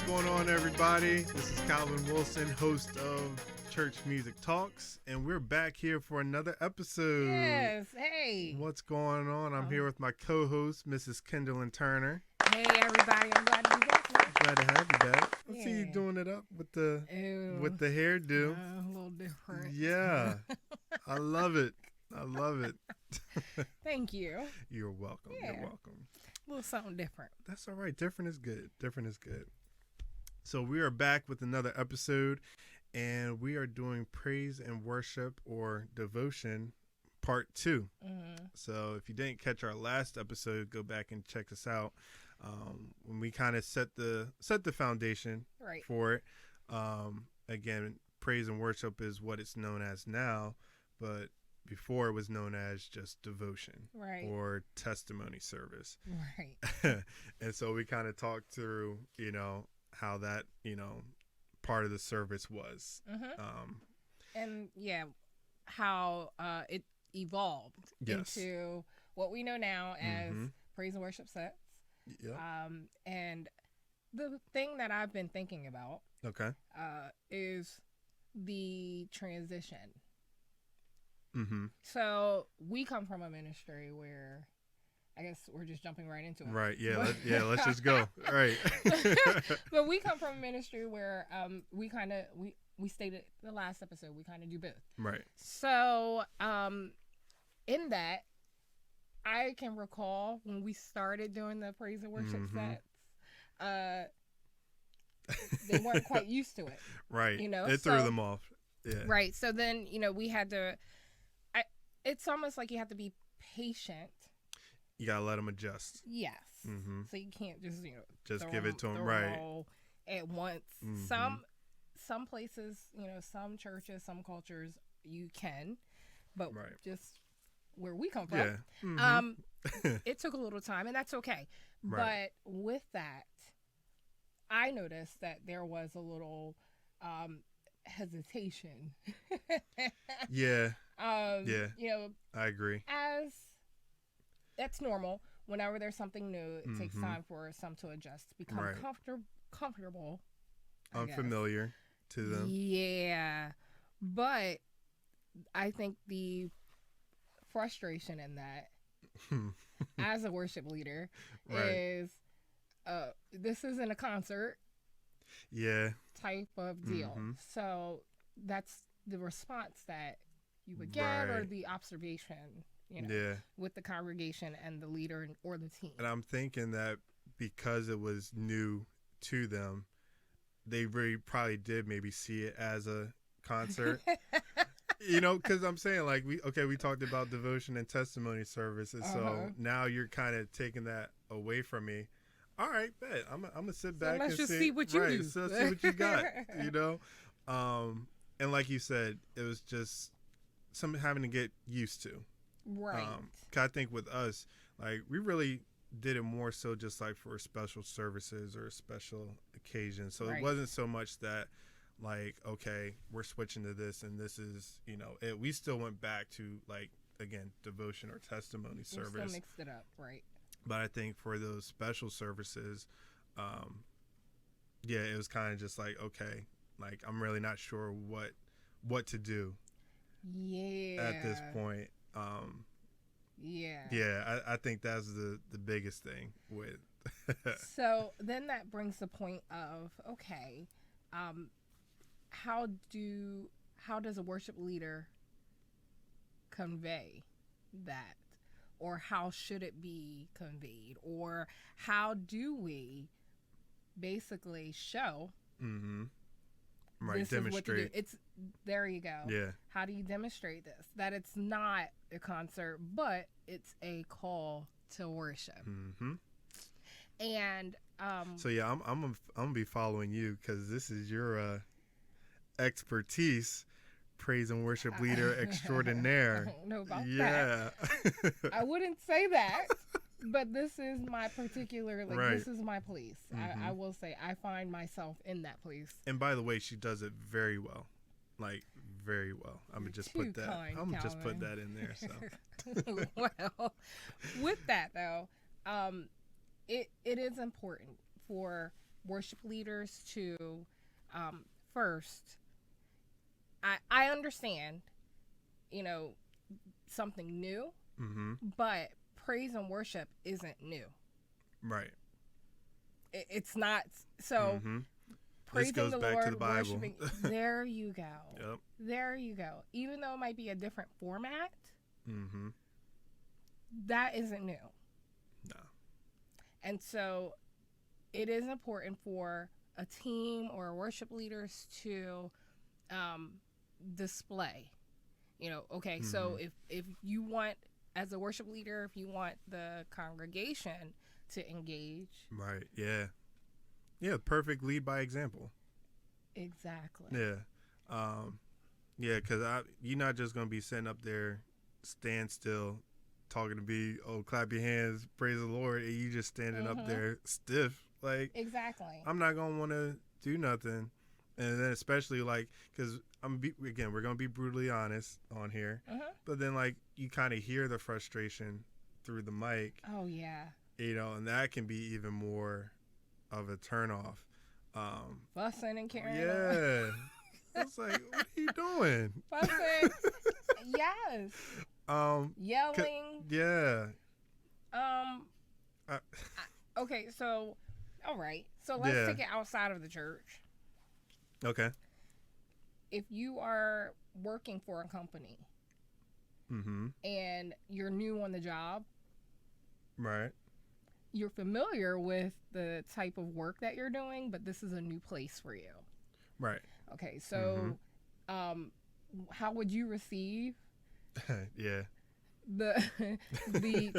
going on, everybody? This is Calvin Wilson, host of Church Music Talks, and we're back here for another episode. Yes, hey. What's going on? I'm here with my co-host, Mrs. Kendall Turner. Hey, everybody. I'm glad to be back. Glad to have you back. I see you doing it up with the hairdo. A little different. Yeah, I love it. I love it. Thank you. You're welcome. Yeah. You're welcome. A little something different. That's all right. Different is good. Different is good. So we are back with another episode, and we are doing praise and worship or devotion part 2. Mm-hmm. So if you didn't catch our last episode, go back and check us out. When we kind of set the foundation for it. Again, praise and worship is what it's known as now, but before it was known as just devotion or testimony service. Right. And so we kind of talked through, how that, part of the service was. Mm-hmm. And how it evolved into what we know now as praise and worship sets. Yep. And the thing that I've been thinking about is the transition. Mm-hmm. So we come from a ministry where, I guess we're just jumping right into it. Right. Yeah. Let's just go. Right. But we come from a ministry where we stated the last episode, we kind of do both. Right. So in that, I can recall when we started doing the praise and worship sets, they weren't quite used to it. Right. It threw them off. Yeah. Right. So then, we had to. It's almost like you have to be patient. You gotta let them adjust. Yes. Mm-hmm. So you can't just give it to them right at once. Mm-hmm. Some places, some churches, some cultures, you can, but just where we come from, it took a little time, and that's okay. Right. But with that, I noticed that there was a little hesitation. Yeah. I agree. As that's normal. Whenever there's something new, it takes time for some to adjust, become comfortable, unfamiliar to them. Yeah, but I think the frustration in that, as a worship leader, is this isn't a concert. Yeah. Type of deal. So that's the response that you would get, or the observation, with the congregation and the leader or the team. And I'm thinking that because it was new to them, they really probably did maybe see it as a concert. Because I'm saying, like, we talked about devotion and testimony services, so now you're kind of taking that away from me. All right, bet. I'm gonna sit back and see what you do. So let's see what you got. And like you said, it was just something having to get used to. Right. 'Cause I think with us, like, we really did it more so just like for special services or special occasions. So it wasn't so much that, like, okay, we're switching to this and this is, we still went back to, like, again, devotion or testimony service. We still mixed it up, right? But I think for those special services, it was kind of just like, okay, like, I'm really not sure what to do. Yeah. At this point. I think that's the biggest thing with. So then that brings the point of, okay, how does a worship leader convey that? Or how should it be conveyed? Or how do we basically show this demonstrate. Is what to do? There you go. Yeah. How do you demonstrate this? That it's not a concert, but it's a call to worship. Mm-hmm. And so yeah, I'm gonna be following you because this is your expertise, praise and worship leader extraordinaire. I don't know about that. I wouldn't say that, but this is my particular, this is my place. I will say I find myself in that place. And by the way, she does it very well. Like, very well. I'm gonna just put that. I'm gonna just put that in there. So, well, with that though, it is important for worship leaders to first. I understand, you know, something new, but praise and worship isn't new. Right. It's not. So praising goes the back Lord, to the Bible. worshiping. There you go. Yep. There you go. Even though it might be a different format, Mm-hmm. that isn't new. No. And so it is important for a team or worship leaders to display. You know, okay, so if you want, as a worship leader, if you want the congregation to engage. Right, yeah. Yeah, perfect lead by example. Exactly. Yeah. Yeah, because you're not just going to be sitting up there, stand still, talking to me, oh, clap your hands, praise the Lord, and you just standing up there stiff. Like, exactly. I'm not going to want to do nothing. And then especially, like, because again, we're going to be brutally honest on here. But then, like, you kind of hear the frustration through the mic. Oh, yeah. You know, and that can be even more of a turnoff. Fussing and carrying on. It's like, what are you doing? Fussing. Yes. Yelling. Yeah. Okay, so, all right. So let's take it outside of the church. Okay. If you are working for a company and you're new on the job, right, you're familiar with the type of work that you're doing, but this is a new place for you. Right. Okay, so how would you receive the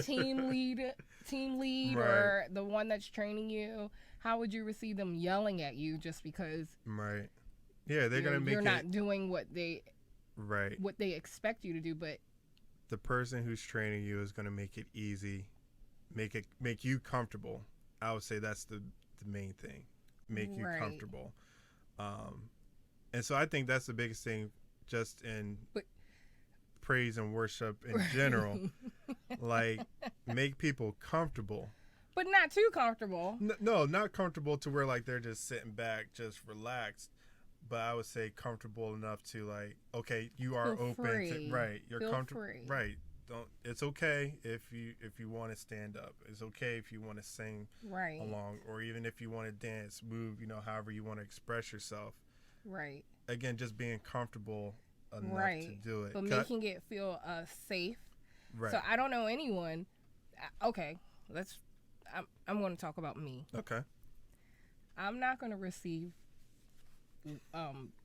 team lead right. or the one that's training you? How would you receive them yelling at you just because yeah, they're gonna make you're not doing what they expect you to do? But the person who's training you is gonna make it easy, make you comfortable. I would say that's the main thing, make you comfortable. And so I think that's the biggest thing, just in praise and worship in general. Like, make people comfortable. But not too comfortable. No, not comfortable to where, like, they're just sitting back, just relaxed. But I would say comfortable enough to, like, okay, you are feel open. Free. Right. You're comfortable. Free. Right. It's okay if you want to stand up. It's okay if you want to sing along, or even if you want to dance, move, however you want to express yourself. Right. Again, just being comfortable enough to do it. But making it feel safe. Right. So I don't know anyone. Okay, I'm going to talk about me. Okay. I'm not going to receive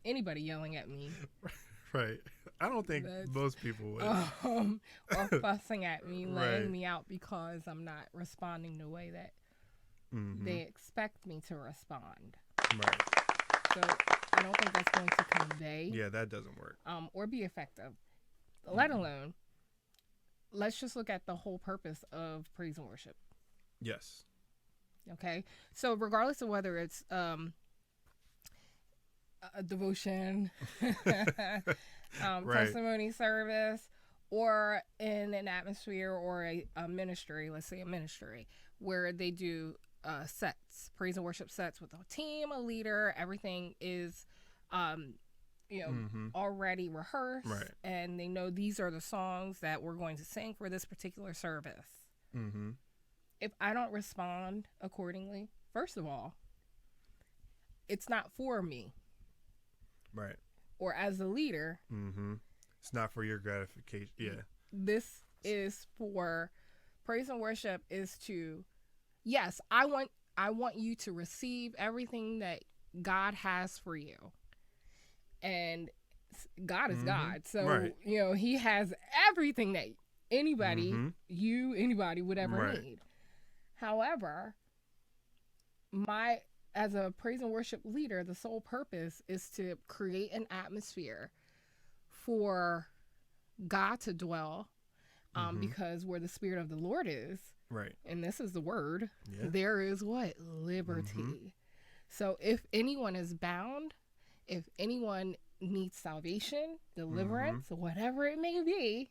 anybody yelling at me. Right. I don't think most people would. Or fussing at me, laying me out because I'm not responding the way that they expect me to respond. Right. So I don't think that's going to convey. Yeah, that doesn't work. Or be effective. Let alone, let's just look at the whole purpose of praise and worship. Yes. Okay. So regardless of whether it's a devotion, testimony service, or in an atmosphere or a ministry, let's say a ministry, where they do sets, praise and worship sets with a team, a leader, everything is already rehearsed, and they know these are the songs that we're going to sing for this particular service. If I don't respond accordingly, first of all, it's not for me. Right. Or as a leader. It's not for your gratification. Yeah. This is for praise and worship is to, yes, I want you to receive everything that God has for you. And God is God. So, he has everything that anybody would ever need. However, as a praise and worship leader, the sole purpose is to create an atmosphere for God to dwell, because where the Spirit of the Lord is, and this is the word, there is what? Liberty. So if anyone is bound, if anyone needs salvation, deliverance, whatever it may be,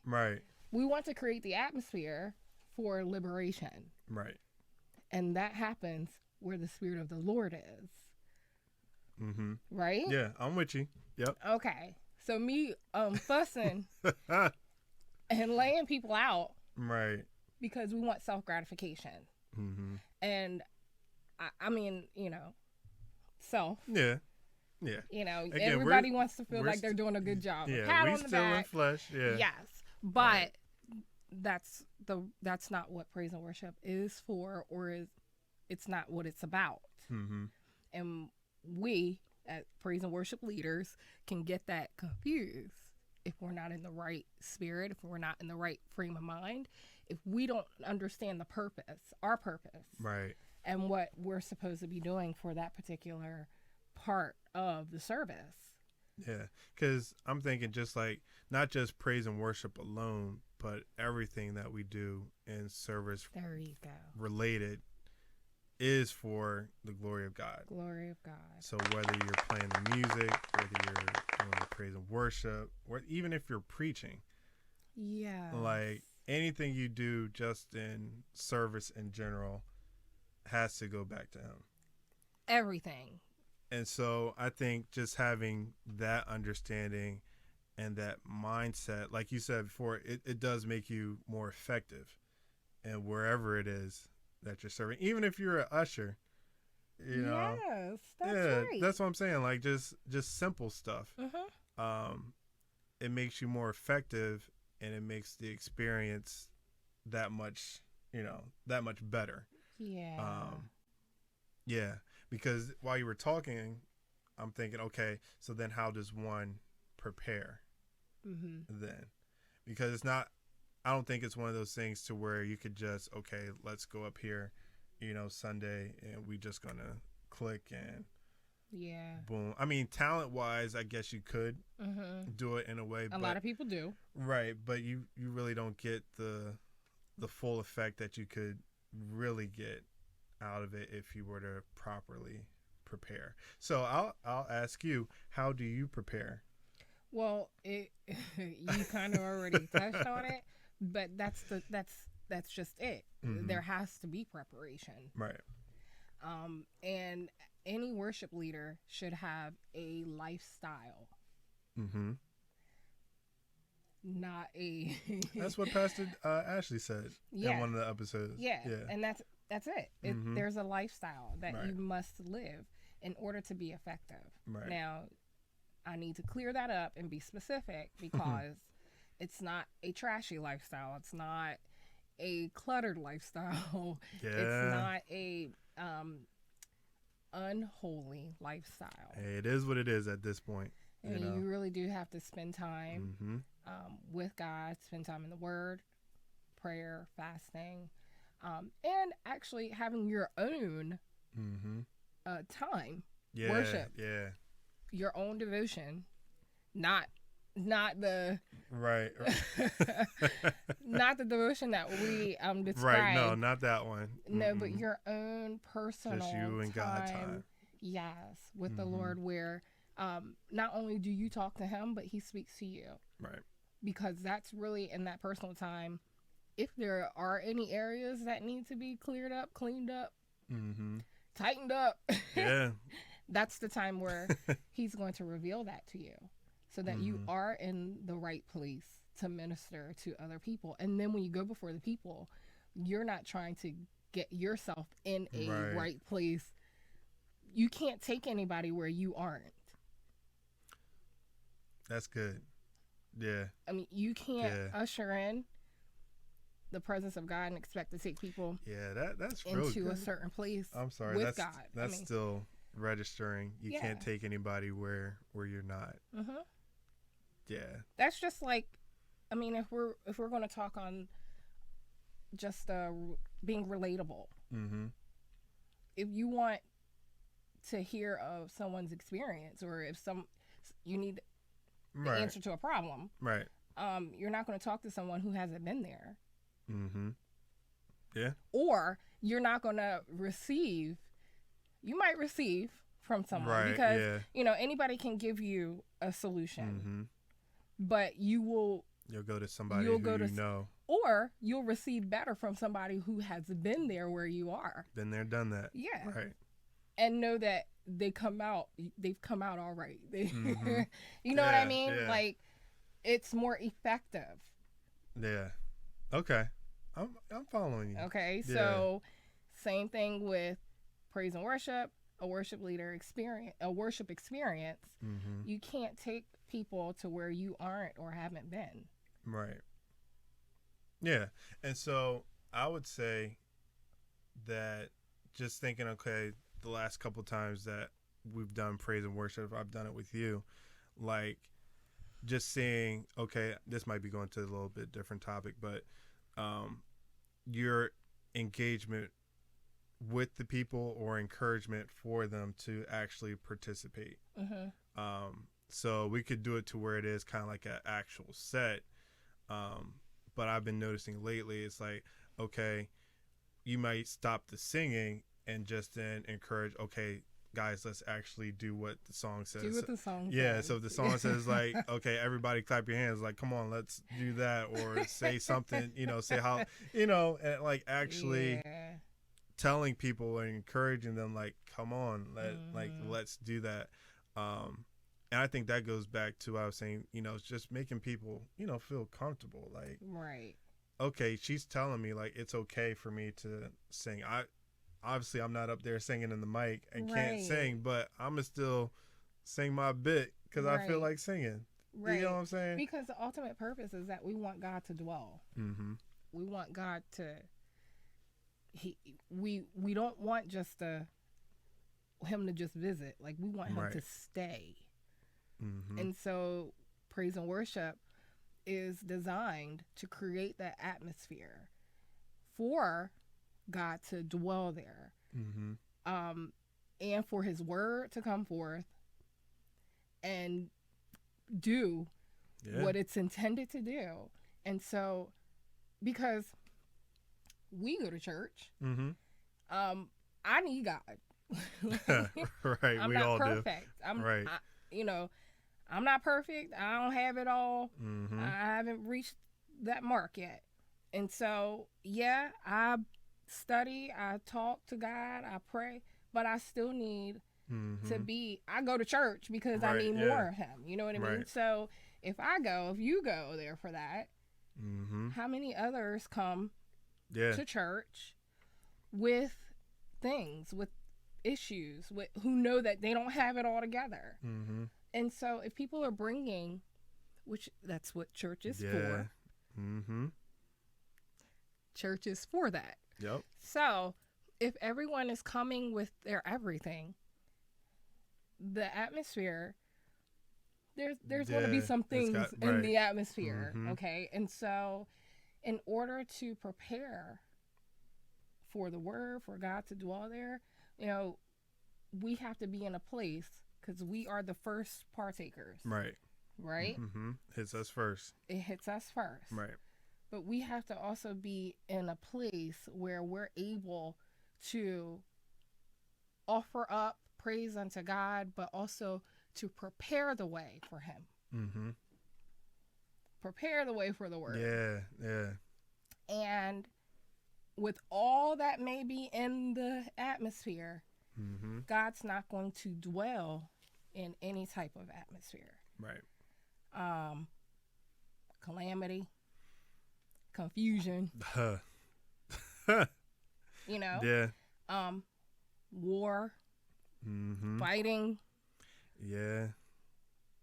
we want to create the atmosphere for liberation. Right. And that happens where the Spirit of the Lord is. Mm-hmm. Right? Yeah, I'm with you. Yep. Okay. So me fussing and laying people out Right. because we want self-gratification. Mm-hmm. And I mean, self. Yeah. Yeah. Again, everybody wants to feel like they're doing a good job. Yeah, Pat we on the still back. in flesh. Yeah. Yes. But that's not what praise and worship is for, it's not what it's about. Mm-hmm. And we, as praise and worship leaders, can get that confused if we're not in the right spirit, if we're not in the right frame of mind, if we don't understand our purpose, right, and what we're supposed to be doing for that particular part of the service. Yeah, because I'm thinking just like not just praise and worship alone, but everything that we do in service there you go. related is for the glory of God. Glory of God. So whether you're playing the music, whether you're doing the praise and worship, or even if you're preaching, like anything you do just in service in general has to go back to Him. Everything. And so I think just having that understanding and that mindset, like you said before, it does make you more effective in wherever it is that you're serving. Even if you're an usher, know. Yes, that's right. That's what I'm saying. Like just simple stuff. Mm-hmm. It makes you more effective and it makes the experience that much better. Yeah. Yeah. Because while you were talking, I'm thinking, okay, so then how does one prepare then? Because I don't think it's one of those things to where you could just, okay, let's go up here, Sunday, and we just going to click and boom. I mean, talent-wise, I guess you could do it in a way. A lot of people do. Right, but you really don't get the full effect that you could really get out of it if you were to properly prepare. So I'll ask you, how do you prepare? Well, you kind of already touched on it, but that's just it. There has to be preparation, right? And any worship leader should have a lifestyle. Not a. That's what Pastor Ashley said in one of the episodes. Yeah. And that's it. There's a lifestyle that you must live in order to be effective. Right. Now, I need to clear that up and be specific because it's not a trashy lifestyle. It's not a cluttered lifestyle. Yeah. It's not a unholy lifestyle. Hey, it is what it is at this point. And you really do have to spend time with God, spend time in the Word, prayer, fasting, and actually having your own time, worship, your own devotion, not the not the devotion that we described. Right, no, not that one. No, but your own personal just you and God time. Yes, with the Lord, where not only do you talk to Him, but He speaks to you. Right. Because that's really in that personal time. If there are any areas that need to be cleared up, cleaned up, tightened up, that's the time where He's going to reveal that to you so that you are in the right place to minister to other people. And then when you go before the people, you're not trying to get yourself in a right place. You can't take anybody where you aren't. That's good. Yeah. I mean, you can't usher in the presence of God and expect to take people that's real into good. A certain place. I'm sorry, with God. That's still registering. You can't take anybody where you're not. Yeah. That's just like, I mean, if we're going to talk on just being relatable. If you want to hear of someone's experience, or if you need the answer to a problem, right? You're not going to talk to someone who hasn't been there. Yeah. Or you're not going to receive. You might receive from someone because anybody can give you a solution, but you'll go to somebody who you know. or you'll receive better from somebody who has been there where you are. Been there, done that. Yeah. Right. And know that they've come out all right. Mm-hmm. You know what I Yeah, mean? yeah. Like, it's more effective. Yeah. Okay. I'm following you. Okay. Yeah. So same thing with praise and worship, a worship experience. Mm-hmm. You can't take people to where you aren't or haven't been. Right. Yeah. And so I would say that just thinking, okay, the last couple times that we've done praise and worship, I've done it with you, like just seeing, okay, this might be going to a little bit different topic, but your engagement with the people or encouragement for them to actually participate. So we could do it to where it is kind of like an actual set. But I've been noticing lately, it's like, okay, you might stop the singing and just then encourage, okay, guys, let's actually do what the song says. Do what the song says. Yeah, so if the song says like, okay, everybody clap your hands, like, come on, let's do that, or say something, say how, and like actually telling people and encouraging them, like, come on, let's do that. And I think that goes back to what I was saying, it's just making people, feel comfortable, like, right. Okay, she's telling me like it's okay for me to sing. Obviously I'm not up there singing in the mic and can't sing, but I'm gonna still sing my bit because I feel like singing. Right. You know what I'm saying? Because the ultimate purpose is that we want God to dwell. Mm-hmm. We want God to. We don't want just him to just visit. Like, we want him to stay. Mm-hmm. And so praise and worship is designed to create that atmosphere for God to dwell there. Mm-hmm. And for his word to come forth and do what it's intended to do. And so, because we go to church, mm-hmm. I need God. Right, I'm we not all perfect. do. I'm not perfect. I don't have it all. Mm-hmm. I haven't reached that mark yet. And so, yeah, I study, I talk to God, I pray, but I still need I go to church because I need more of him. You know what I mean? So if you go there for that, how many others come to church with things, with issues, who know that they don't have it all together? Mm-hmm. And so if people are bringing, which that's what church is for. Mm-hmm. Church is for that. Yep. So if everyone is coming with their everything, the atmosphere, there's going to be some things in the atmosphere. Okay. And so in order to prepare for the word, for God to dwell there, we have to be in a place, because we are the first partakers. Right? Mm-hmm. Hits us first. It hits us first. Right. But we have to also be in a place where we're able to offer up praise unto God, but also to prepare the way for him. Mm-hmm. Prepare the way for the word. Yeah. And with all that may be in the atmosphere, God's not going to dwell in any type of atmosphere. Right. Calamity, confusion. Yeah. War. Fighting. Yeah.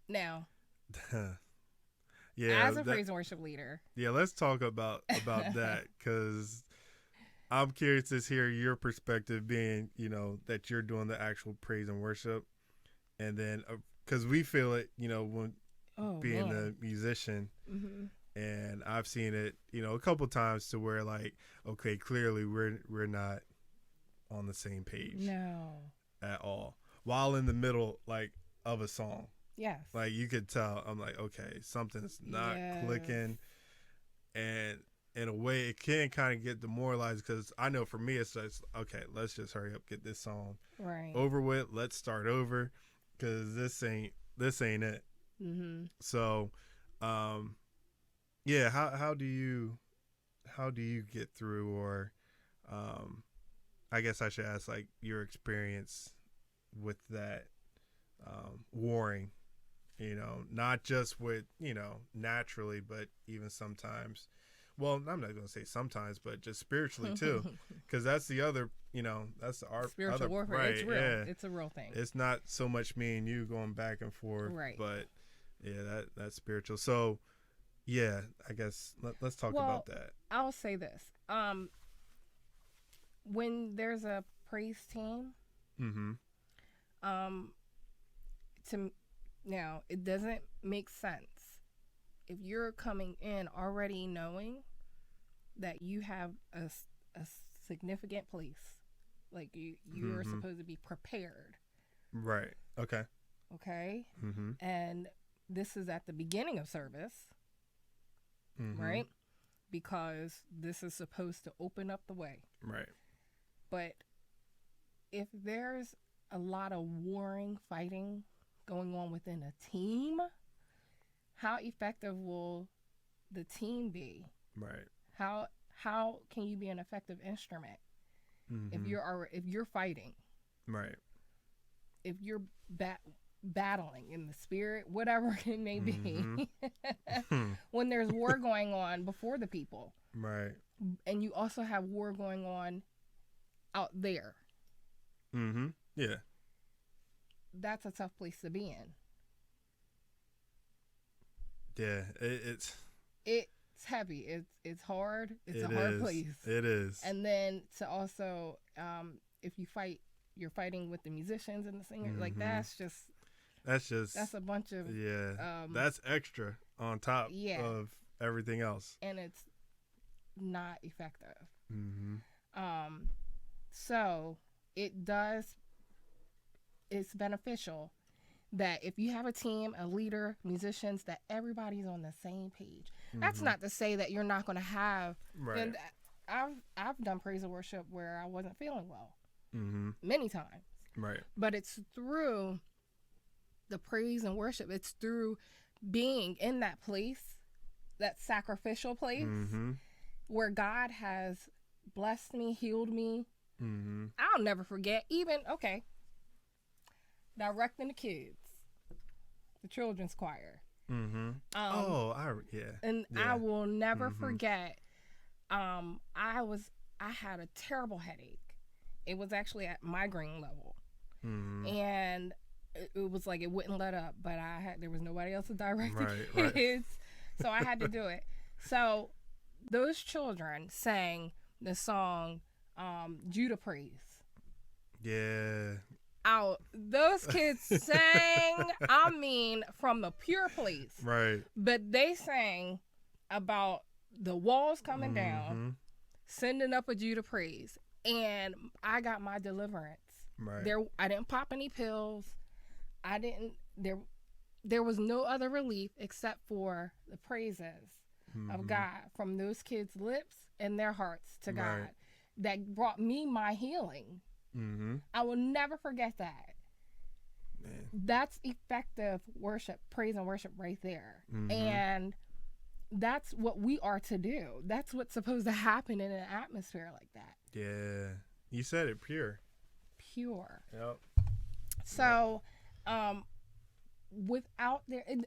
Now. Yeah. As a praise and worship leader. Yeah, let's talk about that, because I'm curious to hear your perspective, being, that you're doing the actual praise and worship. And then, because we feel it, when being the musician. Mm-hmm. And I've seen it, a couple times to where, like, okay, clearly we're not on the same page. No. At all. While in the middle, like, of a song. Yes. Like, you could tell, I'm like, okay, something's not clicking. And in a way, it can kind of get demoralized, because I know for me, it's just, okay, let's just hurry up, get this song over with. Let's start over, because this ain't it. Mm-hmm. So, yeah, how do you how do you get through, or I guess I should ask, like, your experience with that warring, not just with, naturally, but even sometimes. Well, I'm not going to say sometimes, but just spiritually too, because that's the other, that's our spiritual other, warfare. right? It's real. Yeah. It's a real thing. It's not so much me and you going back and forth, Right. but yeah, that's spiritual. So yeah, I guess let's talk about that. I'll say this. When there's a praise team, Mm-hmm. to now it doesn't make sense if you're coming in already knowing that you have a significant place, like you are supposed to be prepared. Right. Okay. Okay. Mm-hmm. And this is at the beginning of service, right? Because this is supposed to open up the way. Right. But if there's a lot of warring, fighting going on within a team, how effective will the team be? Right. How can you be an effective instrument if you're fighting? Right. If you're battling in the spirit, whatever it may be, when there's war going on before the people, right, and you also have war going on out there. Yeah. That's a tough place to be in. Yeah, it's heavy. It's hard. It's a hard place. It is. And then to also, if you're fighting with the musicians and the singers. Like that's a bunch of that's extra on top of everything else, and it's not effective. So it's beneficial that if you have a team, a leader, musicians, that everybody's on the same page. That's not to say that you're not going to have. Right. And I've done praise and worship where I wasn't feeling well, many times. Right. But it's through the praise and worship. It's through being in that place, that sacrificial place, where God has blessed me, healed me. I'll never forget. Even directing the kids, the children's choir. I will never forget. I had a terrible headache. It was actually at migraine level, and it was like it wouldn't let up. But there was nobody else to direct the kids, so I had to do it. So those children sang the song Judah Praise. Yeah. Those kids sang, I mean, from the pure place. Right. But they sang about the walls coming down, sending up a Judah Praise. And I got my deliverance. Right. I didn't pop any pills. There was no other relief except for the praises of God from those kids' lips and their hearts to God that brought me my healing. I will never forget that. Man. That's effective worship, praise and worship right there. And that's what we are to do. That's what's supposed to happen in an atmosphere like that. Yeah. You said it, pure. Pure. Yep. So, without there, and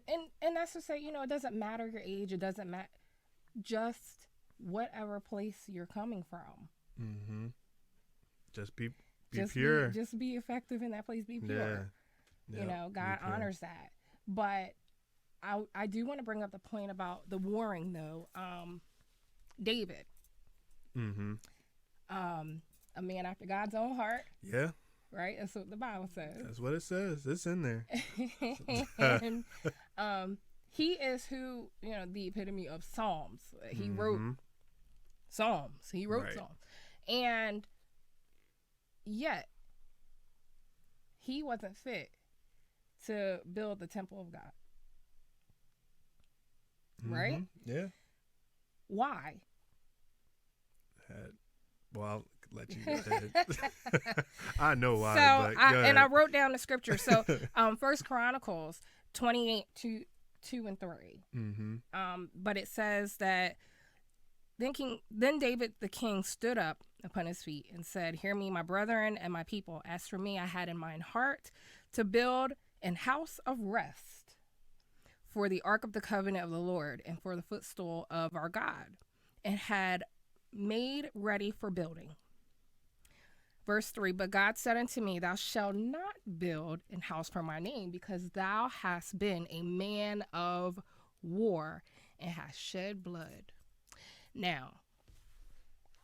that's to say, it doesn't matter your age. It doesn't matter. Just whatever place you're coming from. Just be pure. Just be effective in that place. Be pure. Yeah. God honors that. But I do want to bring up the point about the warring, though. David. A man after God's own heart. Yeah. Right? That's what the Bible says. That's what it says. It's in there. And he is who, the epitome of Psalms. He wrote Psalms. He wrote Psalms. And yet, he wasn't fit to build the temple of God. Right? Yeah. Why? Well, I'll let you go ahead. I know why. So, but go ahead. I wrote down the scripture. So, 1 Chronicles 28, 2 and 3. But it says that Then David the king stood up upon his feet and said, "Hear me, my brethren and my people. As for me, I had in mine heart to build an house of rest for the ark of the covenant of the Lord and for the footstool of our God, and had made ready for building." Verse 3, "But God said unto me, Thou shalt not build an house for my name, because thou hast been a man of war and hast shed blood." Now,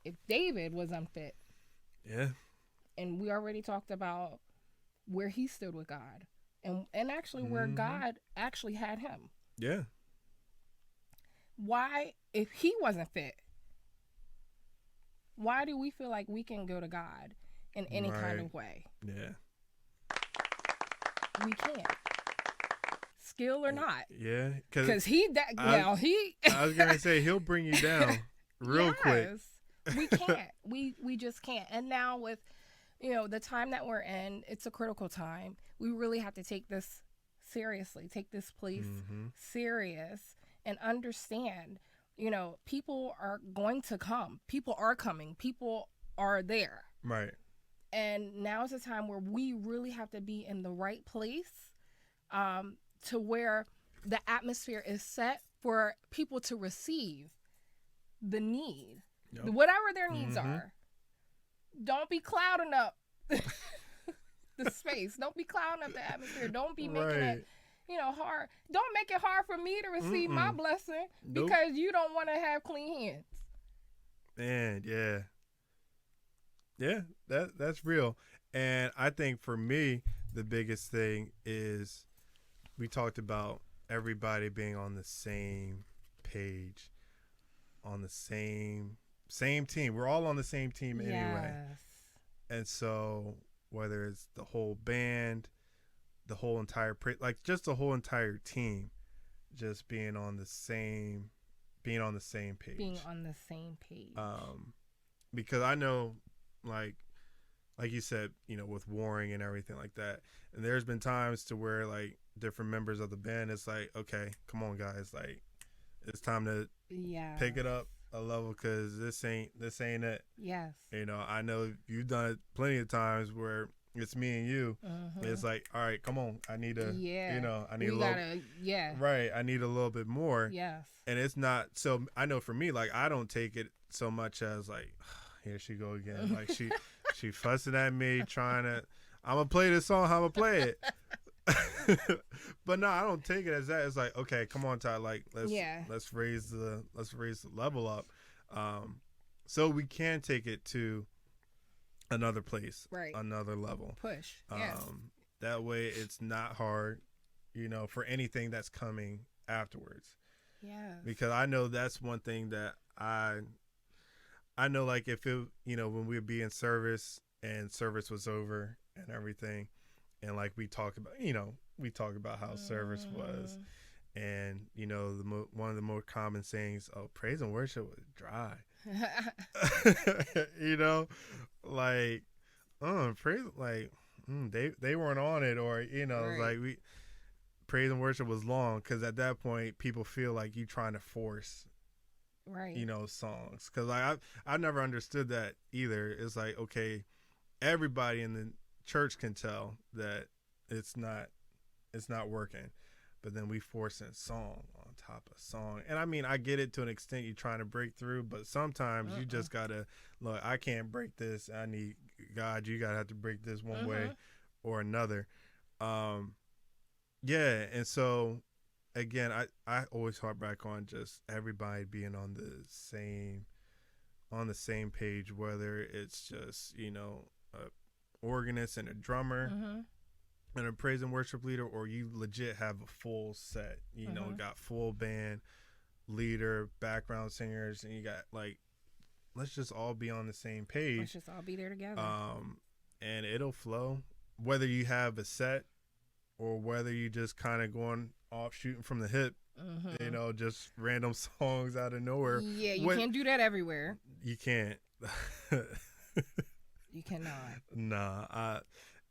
if David was unfit, Yeah. and we already talked about where he stood with God, and actually where God actually had him. Yeah. Why, if he wasn't fit, why do we feel like we can go to God in any kind of way? Yeah. We can't. Skill or not. Yeah. Because I was going to say, he'll bring you down real quick. We can't. We just can't. And now with, the time that we're in, it's a critical time. We really have to take this seriously, take this place serious, and understand, people are going to come. People are coming. People are there. Right. And now is the time where we really have to be in the right place, to where the atmosphere is set for people to receive the need, whatever their needs are. Don't be clouding up the space. Don't be clouding up the atmosphere. Don't be making it, hard. Don't make it hard for me to receive my blessing because you don't want to have clean hands. Man, yeah. Yeah, that's real. And I think for me, the biggest thing is we talked about everybody being on the same page, on the same team. We're all on the same team anyway. And so whether it's the whole band, the whole entire just the whole entire team, just being on the same page. Being on the same page. Because I know, like you said, with warring and everything like that, and there's been times to where like different members of the band, it's like, okay, come on guys, like it's time to pick it up a level, because this ain't it. Yes. I know you've done it plenty of times where it's me and you. It's like, all right, come on, I need a I need right, I need a little bit more. Yes. And it's not, so I know for me, like I don't take it so much as like, here she go again, like she fussing at me, trying to, I'm gonna play this song, I'm gonna play it. But no, I don't take it as that. It's like, okay, come on, Ty, like let's raise the level up, so we can take it to another place, right, another level, push. That way it's not hard, for anything that's coming afterwards. Yeah. Because I know that's one thing that I know, like if it, when we'd be in service and service was over and everything, and like we talk about how service was, and one of the more common sayings, "Oh, praise and worship was dry," like, praise, like they weren't on it, or right. like praise and worship was long, because at that point people feel like you trying to force. Right. Songs, because I never understood that either. It's like, okay, everybody in the church can tell that it's not working, but then we force in song on top of song. And I mean, I get it to an extent, you're trying to break through, but sometimes you just gotta look, I can't break this, I need God, you gotta have to break this one way or another. And so again, I always harp back on just everybody being on the same page, whether it's just a organist and a drummer and a praise and worship leader, or you legit have a full set, got full band, leader, background singers, and you got like, let's just all be on the same page. Let's just all be there together. And it'll flow, whether you have a set or whether you just kind of going off shooting from the hip, just random songs out of nowhere. Yeah, you can't do that everywhere. You can't. You cannot. Nah.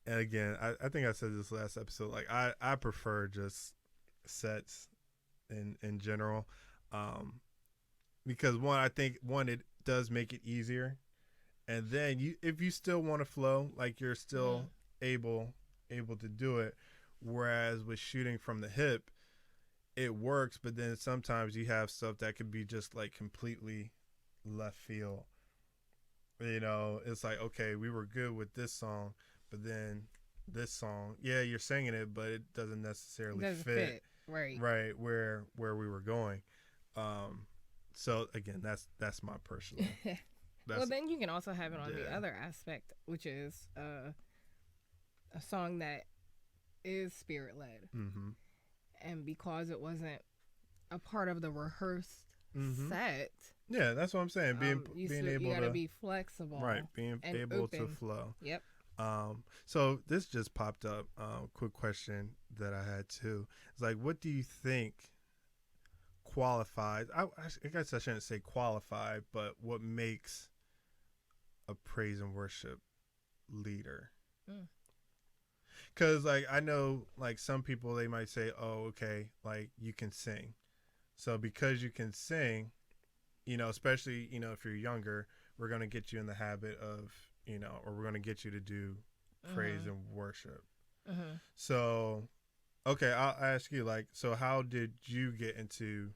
And again, I think I said this last episode, like I prefer just sets in general, because one, I think one, it does make it easier, and then if you still want to flow, like you're still able to do it. Whereas with shooting from the hip, it works, but then sometimes you have stuff that could be just like completely left field. It's like, okay, we were good with this song, but then this song, yeah, you're singing it, but it doesn't necessarily fit right where we were going. So again, that's my personal. Well, then you can also have it on the other aspect, which is a song that is spirit led, and because it wasn't a part of the rehearsed set. Yeah, that's what I'm saying. Being able you gotta to be flexible, right? Being able open. to flow. Yep. So this just popped up. Quick question that I had too. It's like, what do you think qualifies? I guess I shouldn't say qualified, but what makes a praise and worship leader? Because like I know, like some people, they might say, "Oh, okay, like you can sing." So because you can sing, especially if you're younger, we're gonna get you in the habit of or we're gonna get you to do praise and worship. So, okay, I'll ask you, like, so how did you get into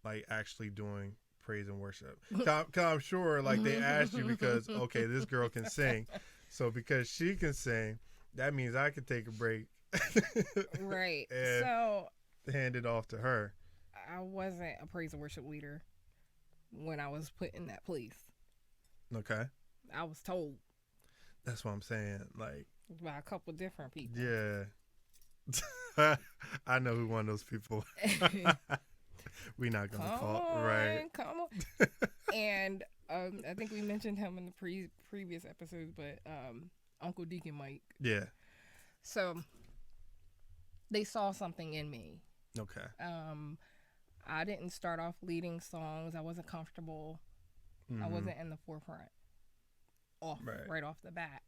like actually doing praise and worship? Cause I'm sure like they asked you because okay, this girl can sing, so because she can sing, that means I can take a break, right? And so hand it off to her. I wasn't a praise and worship leader when I was put in that place. Okay. I was told. That's what I'm saying. Like by a couple different people. Yeah. I know who one of those people. We're not gonna call right. Come on. And I think we mentioned him in the previous episodes, but Uncle Deacon Mike. Yeah. So they saw something in me. Okay. I didn't start off leading songs. I wasn't comfortable. I wasn't in the forefront. Right off the bat.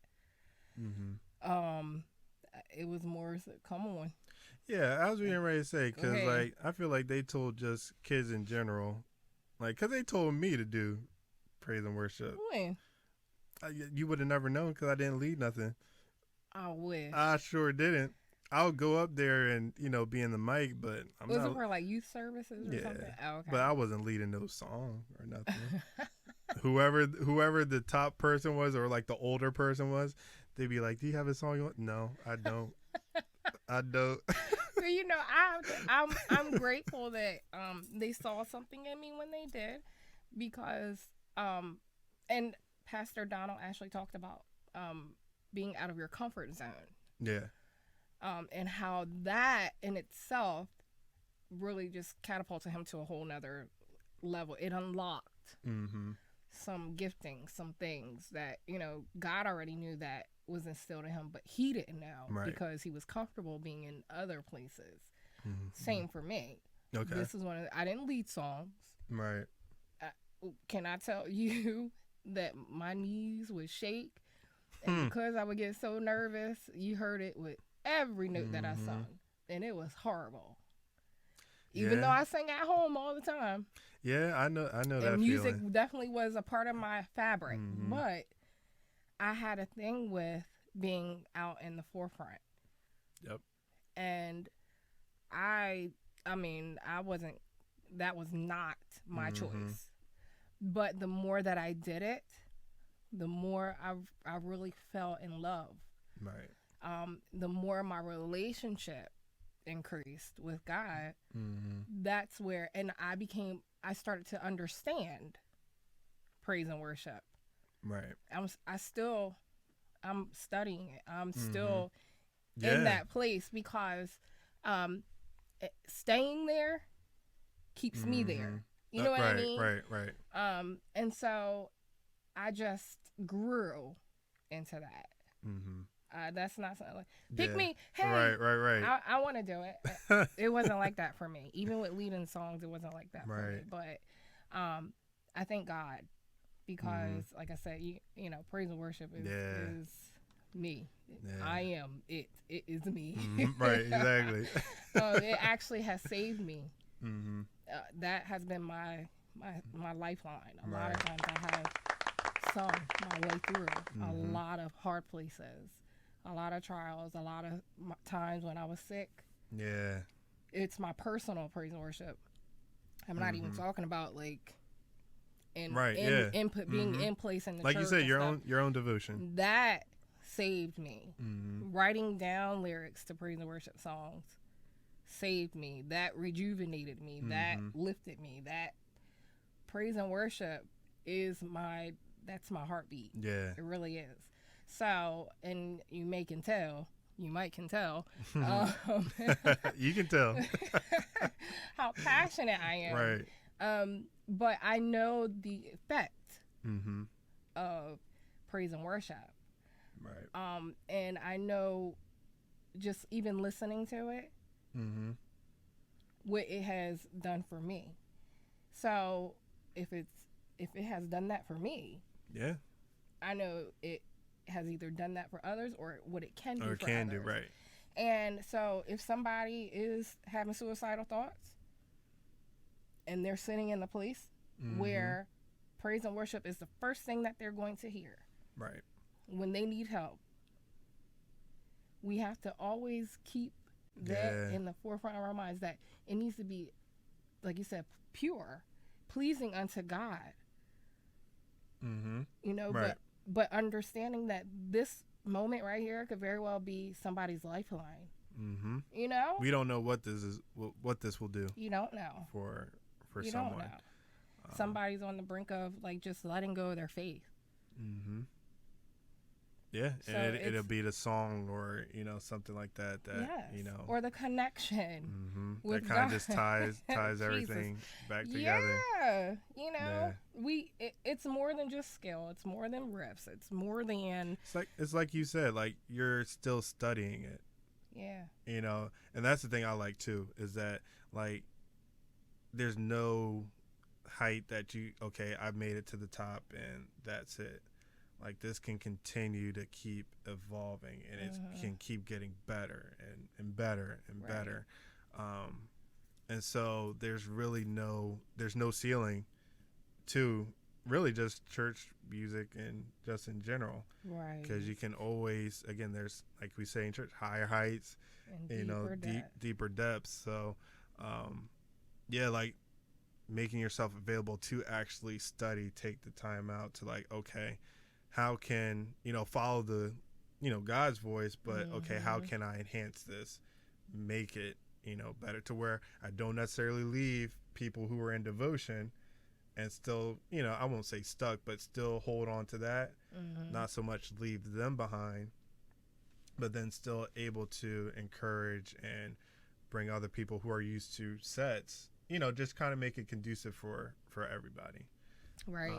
It was more, come on. Yeah, I was getting ready to say, because like I feel like they told just kids in general, like, because they told me to do praise and worship. When? You would have never known because I didn't lead nothing. I wish. I sure didn't. I would go up there and be in the mic, but was it for like youth services or something? Oh, okay. But I wasn't leading no song or nothing. whoever the top person was, or like the older person was, they'd be like, "Do you have a song you want?" No, I don't. I don't. Well, I'm grateful that they saw something in me when they did, because and Pastor Donald actually talked about being out of your comfort zone. Yeah. And how that in itself really just catapulted him to a whole nother level. It unlocked some gifting, some things that, God already knew that was instilled in him, but he didn't know because he was comfortable being in other places. Same for me. Okay. This is I didn't lead songs. Right. Can I tell you that my knees would shake? And because I would get so nervous, you heard it with every note that I sung, and it was horrible. Even though I sang at home all the time. Yeah, I know and that music feeling. definitely was a part of my fabric, but I had a thing with being out in the forefront. Yep. And I mean, that was not my choice. But the more that I did it, the more I really fell in love. Right. The more my relationship increased with God, that's where, and I started to understand praise and worship. Right. I'm studying it. I'm still in that place because staying there keeps me there. You know what I mean? Right. And so I just grew into that. That's not something like, pick me. Hey, right. I want to do it. It wasn't like that for me. Even with leading songs, it wasn't like that for me. But I thank God because, like I said, you know, praise and worship is me. Yeah. I am it. It is me. Right, exactly. It actually has saved me. That has been my my lifeline. A lot Right. of times I have sung my way through a Mhm. lot of hard places, a lot of trials, a lot of times when I was sick. Yeah. It's my personal praise and worship. I'm not even Mhm. talking about like Right. Yeah. input being Mhm. in place in the Like church you said, and stuff. your own devotion. That saved me. Mhm. Writing down lyrics to praise and worship songs saved me. That rejuvenated me. That Mhm. lifted me. That praise and worship is that's my heartbeat. Yeah. It really is. So, and you might can tell, You can tell. how passionate I am. Right. But I know the effect Mhm. of praise and worship. Right. And I know just even listening to it, Mhm. what it has done for me. So if it has done that for me, Yeah. I know it has either done that for others or what it can do Or for can others. do, right. And so if somebody is having suicidal thoughts and they're sitting in the place Mhm. where praise and worship is the first thing that they're going to hear Right. when they need help, we have to always keep that Yeah. in the forefront of our minds, that it needs to be, like you said, pure, pleasing unto God. Mhm. You know, Right. but understanding that this moment right here could very well be somebody's lifeline. Mhm. You know, We don't know what this will do you don't know. for You someone. don't know. Somebody's on the brink of like just letting go of their faith. Mhm. Yeah, So and it'll be the song or something like that yes, or the connection Mhm. with That kind of God. just ties Jesus. everything back together. Yeah, Yeah. it's more than just skill. It's more than riffs. It's more than It's like you said, like you're still studying it. yeah. And that's the thing I like too, is that like there's no height that I've made it to the top and that's it. Like this can continue to keep evolving and it can keep getting better and better and Right. better. And so there's no ceiling to really just church music and just in general. Right. Because you can always, again, there's, like we say in church, higher heights, And deeper depths. So, yeah, like making yourself available to actually study, take the time out to like, okay, how can, follow the, God's voice, but okay, how can I enhance this, make it, better to where I don't necessarily leave people who are in devotion and still, I won't say stuck, but still hold on to that. Not so much leave them behind, but then still able to encourage and bring other people who are used to sets, just kind of make it conducive for everybody. Right.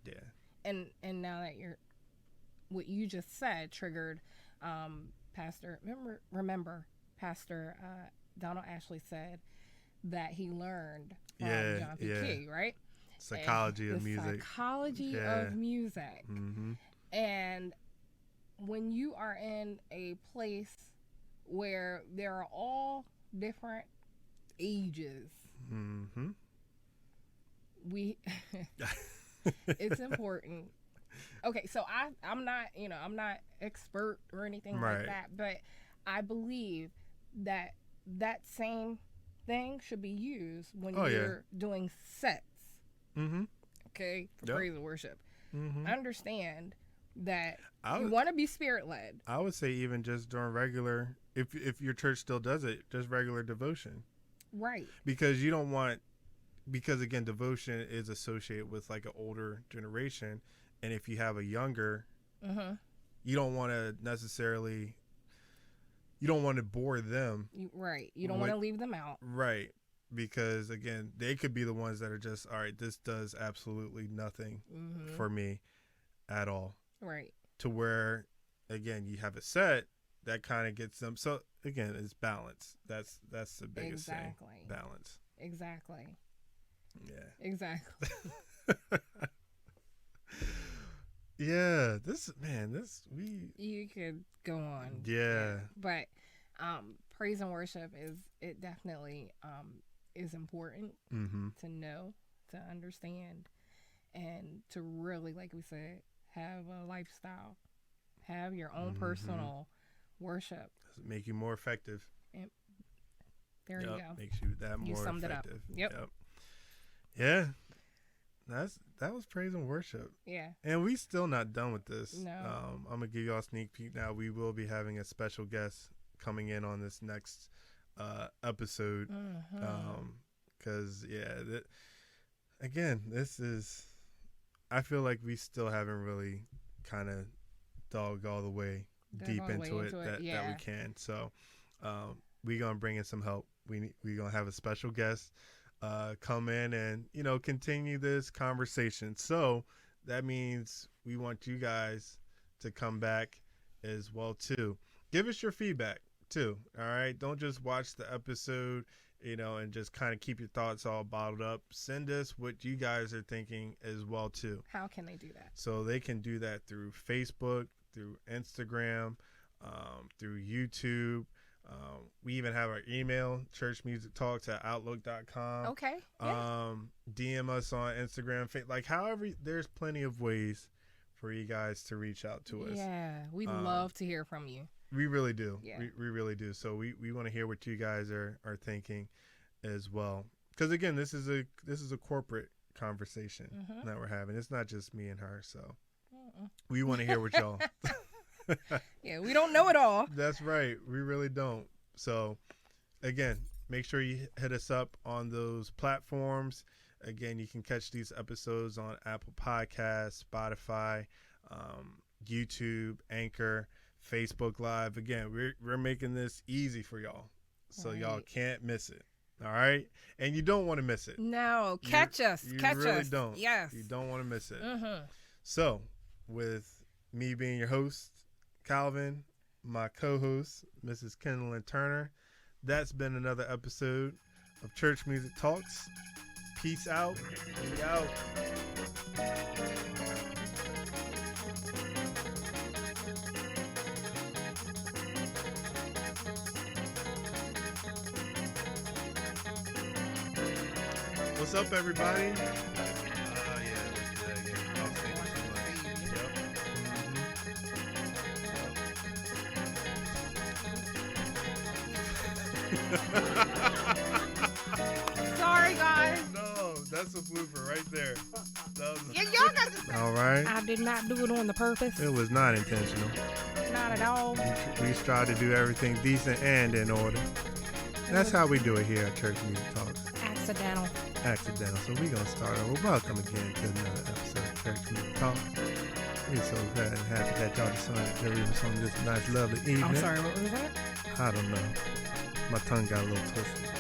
Yeah. And now that what you just said triggered Pastor, remember Pastor Donald Ashley said that he learned from John P. Key, right? Psychology of music. Psychology of music. Mm-hmm. And when you are in a place where there are all different ages, it's important. Okay, so I'm not expert or anything like that, but I believe that same thing should be used when you're doing sets. Okay, for praise and worship. Understand that you want to be spirit led. I would say even just during regular, if your church still does it, just regular devotion. Right. Because you don't want, because again, devotion is associated with like an older generation, and if you have a younger, you don't want to necessarily, you don't want to bore them. Right. You don't want to leave them out. Right. Because again, they could be the ones that are just, all right, this does absolutely nothing for me at all. Right. To where, again, you have a set that kind of gets them. So again, it's balance. That's the biggest thing. Balance. Exactly. Yeah. Exactly. Yeah. You could go on. Yeah. But praise and worship it definitely is important to know to understand and to really, like we said, have a lifestyle, have your own personal worship. Make you more effective. And there you go. Makes you that more summed effective. It up. Yep. Yeah. That was praise and worship. Yeah. And we still not done with this. No. I'm gonna give y'all a sneak peek now. We will be having a special guest coming in on this next episode. Because again, this is, I feel like we still haven't really kind of dug all the way deep into it that we can. So we gonna bring in some help. We gonna have a special guest come in and continue this conversation. So that means we want you guys to come back as well too. Give us your feedback too. All right, don't just watch the episode and just kind of keep your thoughts all bottled up. Send us what you guys are thinking as well too. How can they do that? So they can do that through Facebook, through Instagram, through YouTube. We even have our email, churchmusictalks@outlook.com. Okay. Yeah. DM us on Instagram, like however, there's plenty of ways for you guys to reach out to us. Yeah, we love to hear from you. We really do. Yeah. We really do. So we want to hear what you guys are thinking as well. Because again, this is a corporate conversation that we're having. It's not just me and her. So we want to hear what y'all. Yeah, we don't know it all. That's right. We really don't. So again, make sure you hit us up on those platforms. Again, you can catch these episodes on Apple Podcasts, Spotify, YouTube, Anchor, Facebook Live. Again, we're making this easy for y'all, so y'all can't miss it. All right, and you don't want to miss it. No, catch us. You catch really us. Don't. Yes, you don't want to miss it. So, with me being your host, Calvin, my co-host, Mrs. Kendall Turner, that's been another episode of Church Music Talks. Peace out. We out. What's up, everybody? Yeah, let's do that again. I'll say what you want. Sorry, guys. No, that's a blooper right there. Y'all got to. All right. I did not do it on the purpose. It was not intentional. Not at all. We try to do everything decent and in order. That's how we do it here at Church Music Talks. Accidental. So we're going to start over. Welcome again to another episode of Church Music Talks. We're so glad and happy that y'all decided to leave us on this nice, lovely evening. I'm sorry, what was that? I don't know. My tongue got a little twisted.